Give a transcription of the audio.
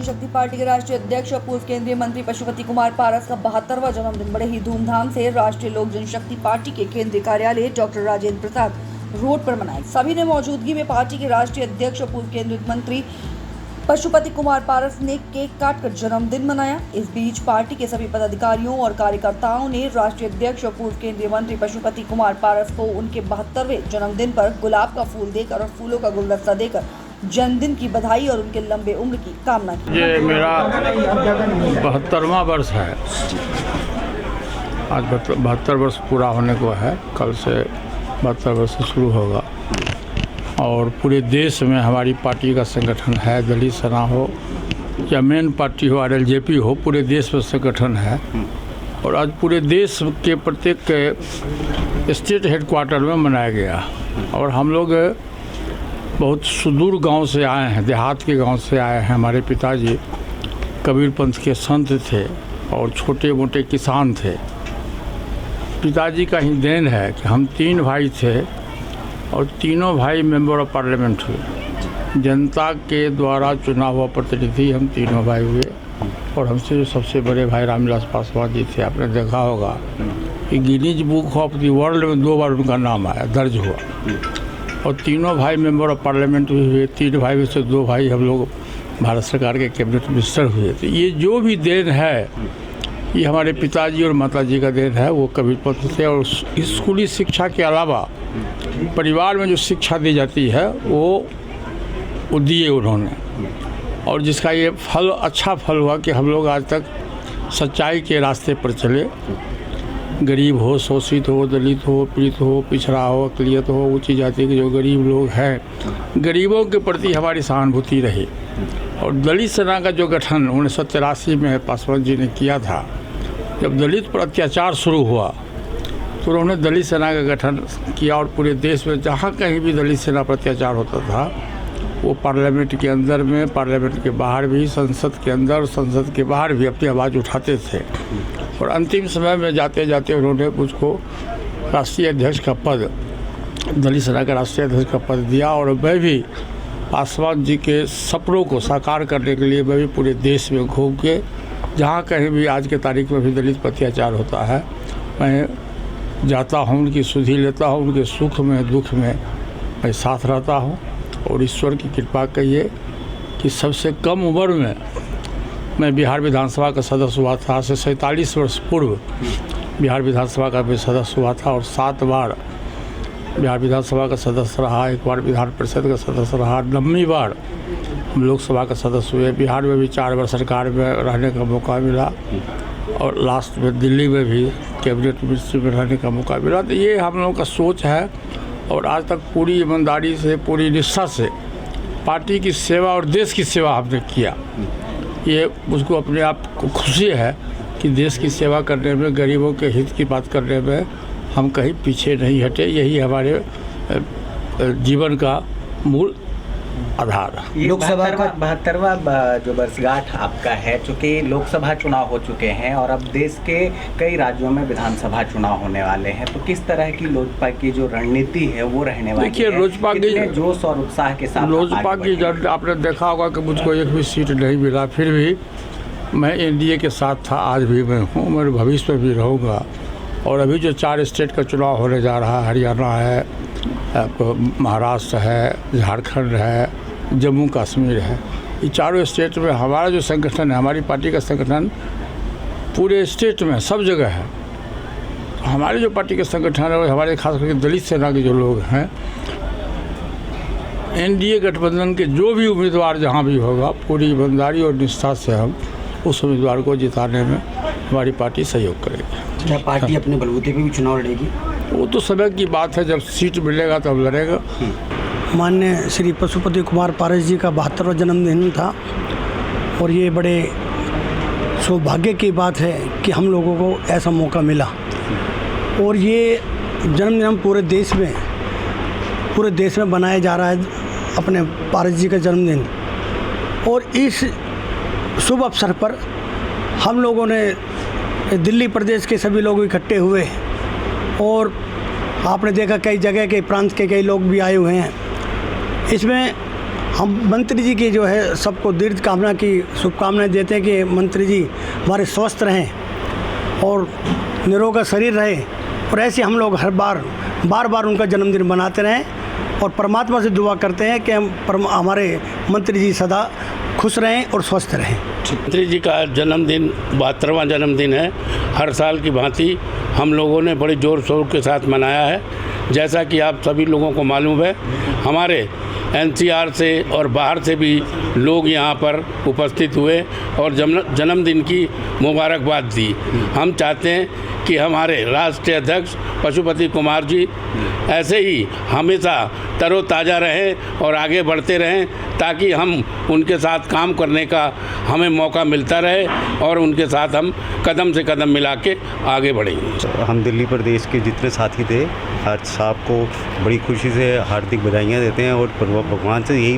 जनशक्ति party के राष्ट्रीय अध्यक्ष और पूर्व केंद्रीय मंत्री पशुपति कुमार पारस का 72वां जन्मदिन बड़े ही धूमधाम से राष्ट्रीय लोक जनशक्ति पार्टी के केंद्रीय कार्यालय डॉक्टर राजेंद्र प्रसाद रोड पर मनाया। सभी ने मौजूदगी में पार्टी के राष्ट्रीय अध्यक्ष और पूर्व केंद्रीय मंत्री पशुपति कुमार पारस ने केक काटकर जन्मदिन मनाया। इस बीच पार्टी के सभी पदाधिकारियों और कार्यकर्ताओं ने राष्ट्रीय अध्यक्ष और पूर्व केंद्रीय मंत्री पशुपति कुमार पारस को उनके 72वें जन्मदिन पर गुलाब का फूल देकर और फूलों का गुलदस्ता देकर जन्मदिन की बधाई और उनके लंबे उम्र की कामना की। ये मेरा 72वां वर्ष है। आज 72 वर्ष पूरा होने को है। कल से 72 वर्ष शुरू होगा और पूरे देश में हमारी पार्टी का संगठन है। दलित सेना हो या मेन पार्टी हो, RLJP हो, पूरे देश में संगठन है। और आज पूरे देश के प्रत्येक स्टेट हेडक्वार्टर में मनाया गया। और हम लोग बहुत सुदूर गांव से आए हैं, देहात के गांव से आए हैं। हमारे पिताजी कबीर पंथ के संत थे और छोटे मोटे किसान थे। पिताजी का ही देन है कि हम 3 भाई थे और तीनों भाई मेंबर ऑफ पार्लियामेंट हुए। जनता के द्वारा चुना हुआ प्रतिनिधि हम तीनों भाई हुए। और हमसे जो सबसे बड़े भाई रामविलास पासवान जी थे, आपने देखा होगा कि Guinness book of the world में 2 बार उनका नाम आया, दर्ज हुआ। और तीनों भाई मेंबर ऑफ पार्लियामेंट भी हुए। 3 भाई में से 2 भाई हम लोग भारत सरकार के कैबिनेट मिनिस्टर हुए। तो ये जो भी देन है ये हमारे पिताजी और माताजी का देन है। वो कबीर पंथ थे और स्कूली शिक्षा के अलावा परिवार में जो शिक्षा दी जाती है वो दिए उन्होंने। और जिसका ये फल, अच्छा फल हुआ कि हम लोग आज तक सच्चाई के रास्ते पर चले। गरीब हो, शोषित हो, दलित हो, पीड़ित हो, पिछड़ा हो, अक़लियत हो, ऊंची जाति के जो गरीब लोग हैं, गरीबों के प्रति हमारी सहानुभूति रही। और दलित सेना का जो गठन 1983 में पासवान जी ने किया था, जब दलित पर अत्याचार शुरू हुआ तो उन्होंने दलित सेना का गठन किया। और पूरे देश में जहाँ कहीं भी दलित सेना पर अत्याचार होता था वो पार्लियामेंट के अंदर में, पार्लियामेंट के बाहर भी, संसद के अंदर, संसद के बाहर भी अपनी आवाज़ उठाते थे। और अंतिम समय में जाते जाते उन्होंने मुझको राष्ट्रीय अध्यक्ष का पद, दलित सेना का राष्ट्रीय अध्यक्ष का पद दिया। और मैं भी पासवान जी के सपनों को साकार करने के लिए मैं भी पूरे देश में घूम के जहाँ कहीं भी आज के तारीख में भी दलित पर अत्याचार होता है, मैं जाता हूँ, उनकी सुधि लेता हूँ, उनके सुख में दुख में मैं साथ रहता हूँ। और ईश्वर की कृपा कहिए कि सबसे कम उम्र में मैं बिहार विधानसभा का सदस्य हुआ था। आज से 47 वर्ष पूर्व बिहार विधानसभा का भी सदस्य हुआ था। और 7 बार बिहार विधानसभा का सदस्य रहा, 1 बार विधान परिषद का सदस्य रहा, 9वीं बार हम लोकसभा का सदस्य हुए। बिहार में भी 4 बार सरकार में रहने का मौका मिला और लास्ट में दिल्ली में भी कैबिनेट मिनिस्ट्री में रहने का मौका मिला। तो ये हम लोगों का सोच है। और आज तक पूरी ईमानदारी से, पूरी निष्ठा से पार्टी की सेवा और देश की सेवा हमने किया। ये मुझको अपने आप को खुशी है कि देश की सेवा करने में, गरीबों के हित की बात करने में हम कहीं पीछे नहीं हटे। यही हमारे जीवन का मूल आधार। लोकसभा का 72वां जो वर्षगांठ आपका है, चूँकि लोकसभा चुनाव हो चुके हैं और अब देश के कई राज्यों में विधानसभा चुनाव होने वाले हैं, तो किस तरह की लोजपा की जो रणनीति है वो रहने वाली है? देखिए, लोजपा की जोश और उत्साह के साथ लोजपा की आपने देखा होगा कि मुझको एक भी सीट नहीं मिला, फिर भी मैं NDA के साथ था। आज भी मैं हूँ, मैं भविष्य में भी रहूँगा। और अभी जो 4 स्टेट का चुनाव होने जा रहा है, हरियाणा है, महाराष्ट्र है, झारखंड है, जम्मू कश्मीर है, ये चारों स्टेट में हमारा जो संगठन है, हमारी पार्टी का संगठन पूरे स्टेट में सब जगह है। तो हमारे जो पार्टी के संगठन है वो हमारे खास करके दलित सेना के जो लोग हैं, NDA गठबंधन के जो भी उम्मीदवार जहाँ भी होगा, पूरी ईमानदारी और निष्ठा से हम उस उम्मीदवार को जिताने में हमारी पार्टी सहयोग करेगी। क्या पार्टी अपने बलबूते पे भी चुनाव लड़ेगी? वो तो समय की बात है, जब सीट मिलेगा तब लड़ेगा। माननीय श्री पशुपति कुमार पारस जी का 72वां जन्मदिन था और ये बड़े सौभाग्य की बात है कि हम लोगों को ऐसा मौका मिला। और ये जन्मदिन हम पूरे देश में बनाया जा रहा है, अपने पारस जी का जन्मदिन। और इस शुभ अवसर पर हम लोगों ने दिल्ली प्रदेश के सभी लोग इकट्ठे हुए और आपने देखा कई जगह के प्रांत के कई लोग भी आए हुए हैं। इसमें हम मंत्री जी की जो है सबको दीर्घ कामना की शुभकामनाएं देते हैं कि मंत्री जी हमारे स्वस्थ रहें और निरोग शरीर रहे, और ऐसे हम लोग हर बार बार उनका जन्मदिन मनाते रहें और परमात्मा से दुआ करते हैं कि हमारे मंत्री जी सदा खुश रहें और स्वस्थ रहें। मंत्री जी का जन्मदिन 72वां जन्मदिन है। हर साल की भांति हम लोगों ने बड़े ज़ोर शोर के साथ मनाया है। जैसा कि आप सभी लोगों को मालूम है, हमारे एनसीआर से और बाहर से भी लोग यहाँ पर उपस्थित हुए और जन्मदिन की मुबारकबाद दी। हम चाहते हैं कि हमारे राष्ट्रीय अध्यक्ष पशुपति कुमार जी ऐसे ही हमेशा तरोताज़ा रहें और आगे बढ़ते रहें, ताकि हम उनके साथ काम करने का हमें मौका मिलता रहे और उनके साथ हम कदम से कदम मिला के आगे बढ़ेंगे। हम दिल्ली प्रदेश के जितने साथी थे, हर साहब को बड़ी खुशी से हार्दिक बधाइयाँ देते हैं और भगवान से यही